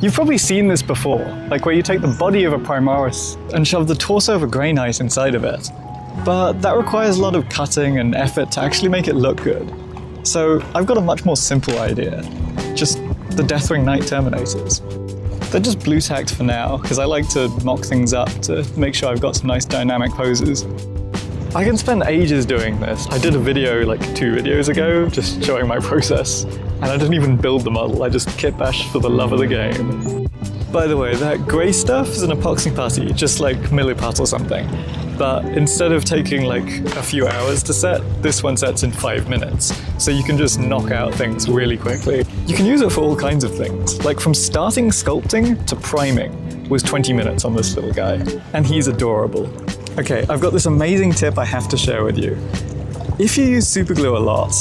You've probably seen this before, like where you take the body of a primaris and shove the torso of a grey knight inside of it. But that requires a lot of cutting and effort to actually make it look good. So I've got a much more simple idea. Just the Deathwing Knight Terminators. They're just blue tacked for now, because I like to mock things up to make sure I've got some nice dynamic poses. I can spend ages doing this. I did a video like 2 videos ago, just showing my process. And I didn't even build the model, I just kitbash for the love of the game. By the way, that grey stuff is an epoxy putty, just like Millipat or something. But instead of taking like a few hours to set, this one sets in 5 minutes. So you can just knock out things really quickly. You can use it for all kinds of things. Like from starting sculpting to priming was 20 minutes on this little guy. And he's adorable. Okay, I've got this amazing tip I have to share with you. If you use superglue a lot,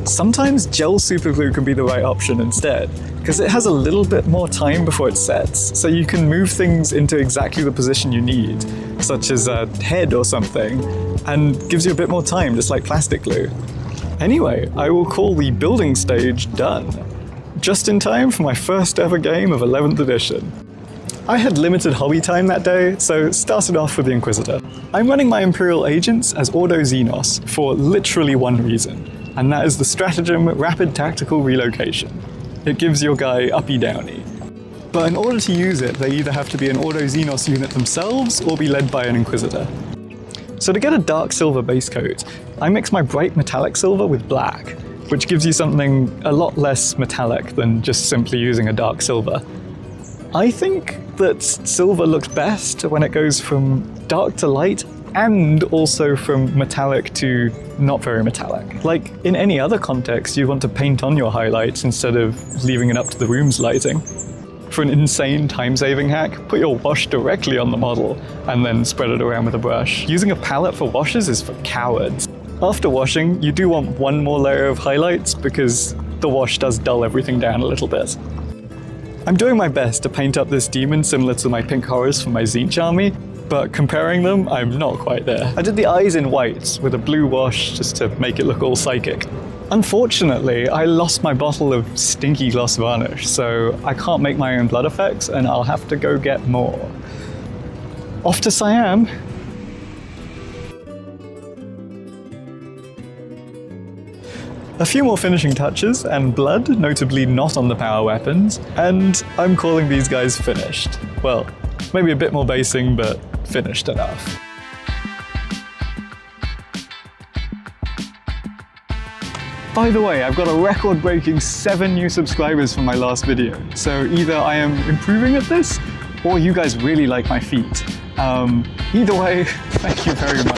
sometimes gel superglue can be the right option instead, because it has a little bit more time before it sets, so you can move things into exactly the position you need, such as a head or something, and gives you a bit more time, just like plastic glue. Anyway, I will call the building stage done, just in time for my first ever game of 11th edition. I had limited hobby time that day, so started off with the Inquisitor. I'm running my Imperial agents as Ordo Xenos for literally one reason, and that is the stratagem Rapid Tactical Relocation. It gives your guy uppy-downy. But in order to use it, they either have to be an Ordo Xenos unit themselves or be led by an Inquisitor. So to get a dark silver base coat, I mix my bright metallic silver with black, which gives you something a lot less metallic than just simply using a dark silver. I think that silver looks best when it goes from dark to light and also from metallic to not very metallic. Like in any other context, you want to paint on your highlights instead of leaving it up to the room's lighting. For an insane time-saving hack, put your wash directly on the model and then spread it around with a brush. Using a palette for washes is for cowards. After washing, you do want one more layer of highlights because the wash does dull everything down a little bit. I'm doing my best to paint up this demon similar to my pink horrors from my Tzeentch army, but comparing them, I'm not quite there. I did the eyes in white with a blue wash just to make it look all psychic. Unfortunately, I lost my bottle of stinky gloss varnish, so I can't make my own blood effects and I'll have to go get more. Off to Siam. A few more finishing touches and blood, notably not on the power weapons, and I'm calling these guys finished. Well, maybe a bit more basing, but finished enough. By the way, I've got a record-breaking 7 new subscribers from my last video, so either I am improving at this, or you guys really like my feet. Either way, thank you very much.